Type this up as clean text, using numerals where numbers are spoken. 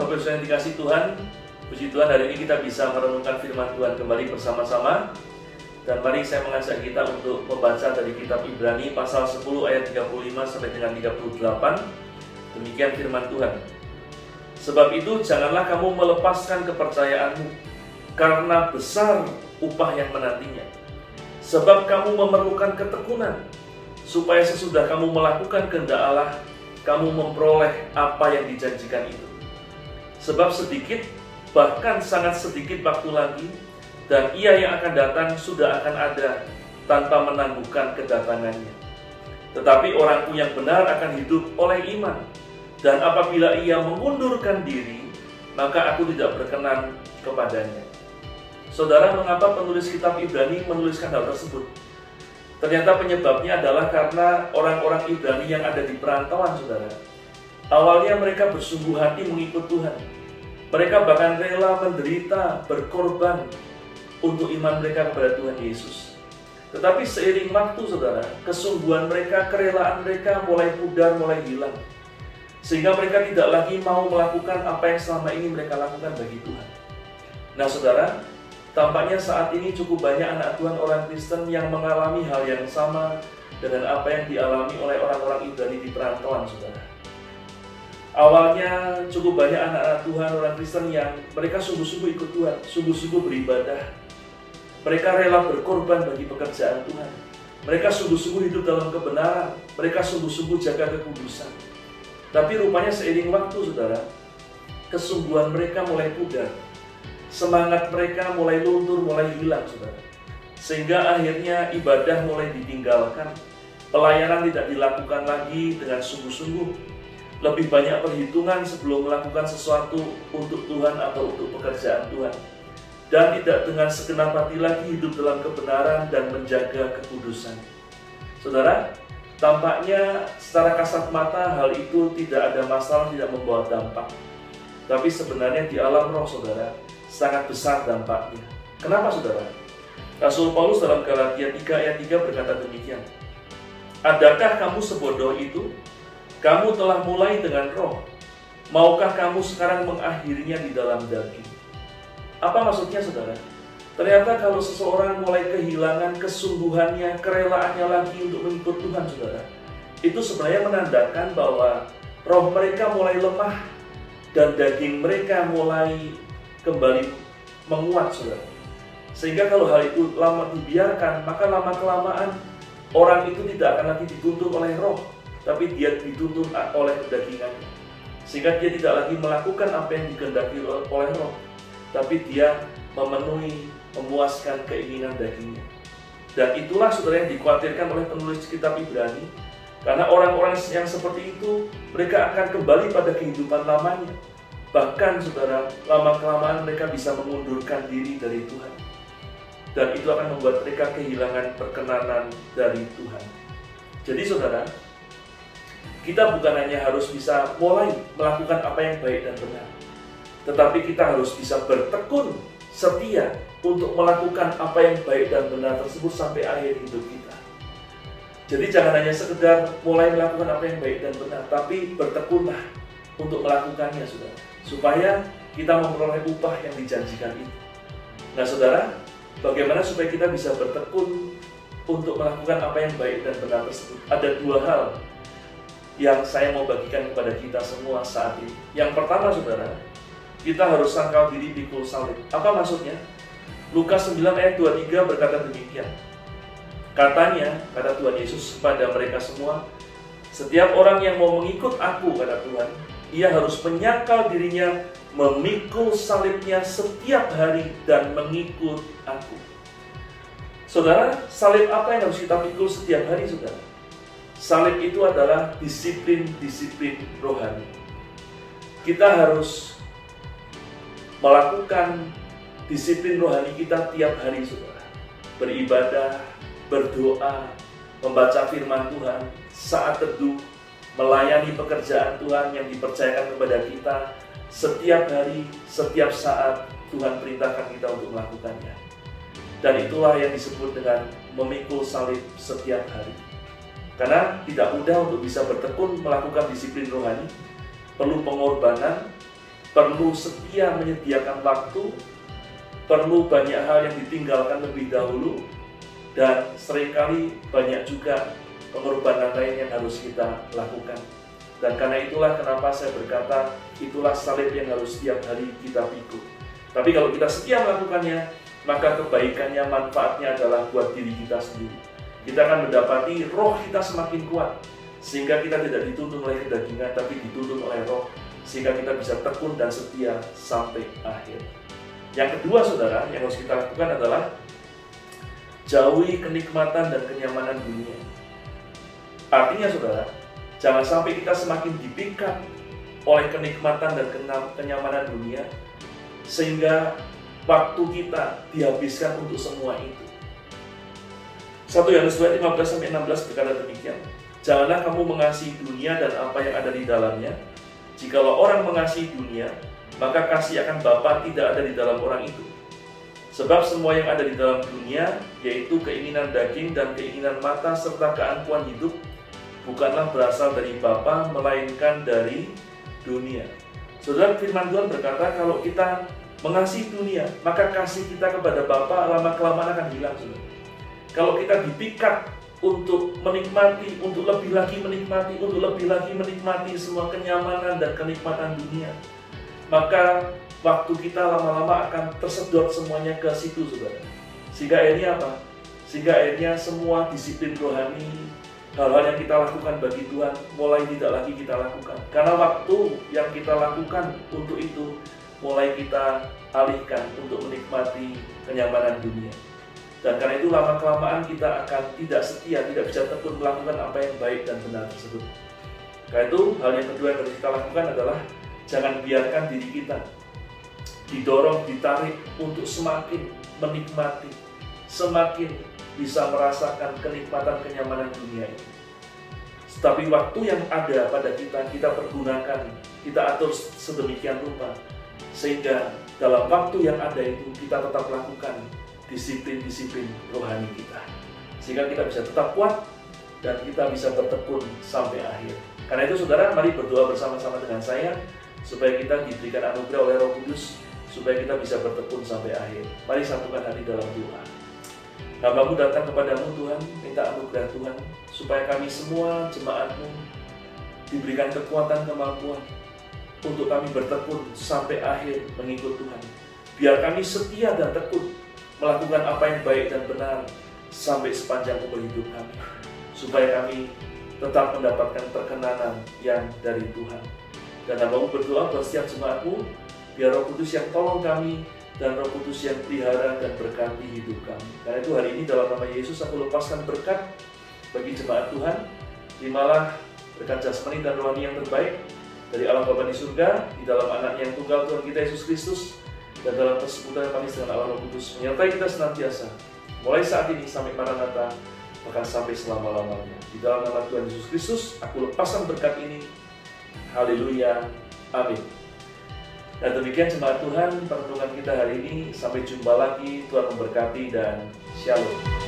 Bapak Ibu yang dikasih Tuhan, puji Tuhan hari ini kita bisa merenungkan firman Tuhan kembali bersama-sama. Dan mari saya mengajak kita untuk membaca dari kitab Ibrani pasal 10 ayat 35 sampai dengan 38. Demikian firman Tuhan. Sebab itu janganlah kamu melepaskan kepercayaanmu, karena besar upah yang menantinya. Sebab kamu memerlukan ketekunan, supaya sesudah kamu melakukan kehendak Allah, kamu memperoleh apa yang dijanjikan itu. Sebab sedikit, bahkan sangat sedikit waktu lagi, dan ia yang akan datang sudah akan ada tanpa menangguhkan kedatangannya. Tetapi orangku yang benar akan hidup oleh iman. Dan apabila ia mengundurkan diri, maka aku tidak berkenan kepadanya. Saudara, mengapa penulis kitab Ibrani menuliskan hal tersebut? Ternyata penyebabnya adalah karena orang-orang Ibrani yang ada di perantauan, saudara. Awalnya mereka bersungguh hati mengikut Tuhan. Mereka bahkan rela menderita, berkorban untuk iman mereka kepada Tuhan Yesus. Tetapi seiring waktu, saudara, kesungguhan mereka, kerelaan mereka mulai pudar, mulai hilang. Sehingga mereka tidak lagi mau melakukan apa yang selama ini mereka lakukan bagi Tuhan. Nah, saudara, tampaknya saat ini cukup banyak anak Tuhan orang Kristen yang mengalami hal yang sama dengan apa yang dialami oleh orang-orang Ibrani di perantauan, saudara. Awalnya cukup banyak anak-anak Tuhan orang Kristen yang mereka sungguh-sungguh ikut Tuhan, sungguh-sungguh beribadah. Mereka rela berkorban bagi pekerjaan Tuhan. Mereka sungguh-sungguh hidup dalam kebenaran. Mereka sungguh-sungguh jaga kekudusan. Tapi rupanya seiring waktu, saudara, kesungguhan mereka mulai pudar. Semangat mereka mulai luntur, mulai hilang, saudara. Sehingga akhirnya ibadah mulai ditinggalkan. Pelayanan tidak dilakukan lagi dengan sungguh-sungguh. Lebih banyak perhitungan sebelum melakukan sesuatu untuk Tuhan atau untuk pekerjaan Tuhan. Dan tidak dengan segenap hati lagi hidup dalam kebenaran dan menjaga kekudusan. Saudara, tampaknya secara kasat mata hal itu tidak ada masalah, tidak membawa dampak. Tapi sebenarnya di alam roh, saudara, sangat besar dampaknya. Kenapa, saudara? Rasul Paulus dalam Galatia 3 ayat 3 berkata demikian. Adakah kamu sebodoh itu? Kamu telah mulai dengan roh. Maukah kamu sekarang mengakhirinya di dalam daging? Apa maksudnya, saudara? Ternyata kalau seseorang mulai kehilangan kesungguhannya, kerelaannya lagi untuk mengikut Tuhan, saudara, itu sebenarnya menandakan bahwa roh mereka mulai lemah dan daging mereka mulai kembali menguat, saudara. Sehingga kalau hal itu lama dibiarkan, maka lama-kelamaan orang itu tidak akan lagi dituntun oleh roh, tapi dia dituntun oleh kedagingannya. Sehingga dia tidak lagi melakukan apa yang dikehendaki oleh roh, tapi dia memenuhi, memuaskan keinginan dagingnya. Dan itulah, saudara, yang dikhawatirkan oleh penulis kitab Ibrani. Karena orang-orang yang seperti itu, mereka akan kembali pada kehidupan lamanya. Bahkan, saudara, lama-kelamaan mereka bisa mengundurkan diri dari Tuhan. Dan itu akan membuat mereka kehilangan perkenanan dari Tuhan. Jadi, saudara, kita bukan hanya harus bisa mulai melakukan apa yang baik dan benar, tetapi kita harus bisa bertekun setia untuk melakukan apa yang baik dan benar tersebut sampai akhir hidup kita. Jadi jangan hanya sekedar mulai melakukan apa yang baik dan benar, tapi bertekunlah untuk melakukannya, saudara, supaya kita memperoleh upah yang dijanjikan itu. Nah, saudara, bagaimana supaya kita bisa bertekun untuk melakukan apa yang baik dan benar tersebut? Ada dua hal yang saya mau bagikan kepada kita semua saat ini. Yang pertama, saudara, kita harus sangkal diri pikul salib. Apa maksudnya? Lukas 9 ayat 23 berkata demikian. Katanya, kata Tuhan Yesus kepada mereka semua, setiap orang yang mau mengikut aku, kata Tuhan, ia harus menyangkal dirinya, memikul salibnya setiap hari dan mengikut aku. Saudara, salib apa yang harus kita pikul setiap hari, saudara? Salib itu adalah disiplin-disiplin rohani. Kita harus melakukan disiplin rohani kita tiap hari, saudara. Beribadah, berdoa, membaca firman Tuhan, saat teduh, melayani pekerjaan Tuhan yang dipercayakan kepada kita. Setiap hari, setiap saat Tuhan perintahkan kita untuk melakukannya. Dan itulah yang disebut dengan memikul salib setiap hari. Karena tidak mudah untuk bisa bertekun melakukan disiplin rohani, perlu pengorbanan, perlu setia menyediakan waktu, perlu banyak hal yang ditinggalkan lebih dahulu, dan seringkali banyak juga pengorbanan lain yang harus kita lakukan. Dan karena itulah kenapa saya berkata, itulah salib yang harus setiap hari kita pikul. Tapi kalau kita setia melakukannya, maka kebaikannya, manfaatnya adalah buat diri kita sendiri. Kita akan mendapati roh kita semakin kuat, sehingga kita tidak dituntun oleh kedagingan, tapi dituntun oleh roh, sehingga kita bisa tekun dan setia sampai akhir. Yang kedua, saudara, yang harus kita lakukan adalah jauhi kenikmatan dan kenyamanan dunia. Artinya, saudara, jangan sampai kita semakin dipikat oleh kenikmatan dan kenyamanan dunia, sehingga waktu kita dihabiskan untuk semua itu. 1 Yohanes 2:15-16 berkata demikian, janganlah kamu mengasihi dunia dan apa yang ada di dalamnya. Jikalau orang mengasihi dunia, maka kasih akan Bapa tidak ada di dalam orang itu. Sebab semua yang ada di dalam dunia, yaitu keinginan daging dan keinginan mata serta keangkuhan hidup, bukanlah berasal dari Bapa, melainkan dari dunia. Saudara, firman Tuhan berkata, kalau kita mengasihi dunia, maka kasih kita kepada Bapa lama-kelamaan akan hilang, saudara. Kalau kita dipikat untuk menikmati, untuk lebih lagi menikmati semua kenyamanan dan kenikmatan dunia, maka waktu kita lama-lama akan tersedot semuanya ke situ, saudara. Sehingga akhirnya apa? Sehingga akhirnya semua disiplin rohani, hal-hal yang kita lakukan bagi Tuhan, mulai tidak lagi kita lakukan. Karena waktu yang kita lakukan untuk itu, mulai kita alihkan untuk menikmati kenyamanan dunia. Dan karena itu lama-kelamaan kita akan tidak setia, tidak bisa tekun melakukan apa yang baik dan benar tersebut. Karena itu hal yang kedua yang harus kita lakukan adalah jangan biarkan diri kita didorong, ditarik untuk semakin menikmati, semakin bisa merasakan kenikmatan kenyamanan dunia ini. Tapi waktu yang ada pada kita pergunakan, kita atur sedemikian rupa, sehingga dalam waktu yang ada itu kita tetap lakukan disiplin-disiplin rohani kita, sehingga kita bisa tetap kuat dan kita bisa bertekun sampai akhir. Karena itu, saudara, mari berdoa bersama-sama dengan saya supaya kita diberikan anugerah oleh Roh Kudus, supaya kita bisa bertekun sampai akhir. Mari satukan hati dalam doa. Hamba-Mu datang kepadamu, Tuhan, minta anugerah Tuhan, supaya kami semua jemaat-Mu diberikan kekuatan, kemampuan untuk kami bertekun sampai akhir mengikut Tuhan. Biar kami setia dan tekun melakukan apa yang baik dan benar sampai sepanjang umur hidup kami, supaya kami tetap mendapatkan perkenanan yang dari Tuhan. Dan hamba-Mu berdoa buat setiap jemaat-Mu, biar Roh Kudus yang tolong kami dan Roh Kudus yang pelihara dan berkati hidup kami. Karena itu hari ini dalam nama Yesus aku lepaskan berkat bagi jemaat Tuhan. Terimalah berkat jasmani dan rohani yang terbaik dari Allah Bapa di surga, di dalam anak yang tunggal Tuhan kita Yesus Kristus, dan dalam persekutuan yang manis dengan Allah Roh Kudus menyertai kita senantiasa, mulai saat ini sampai Maranatha, bahkan sampai selama-lamanya. Di dalam nama Tuhan Yesus Kristus, aku lepaskan berkat ini. Haleluya. Amin. Dan demikian jemaat Tuhan, perenungan kita hari ini. Sampai jumpa lagi. Tuhan memberkati dan shalom.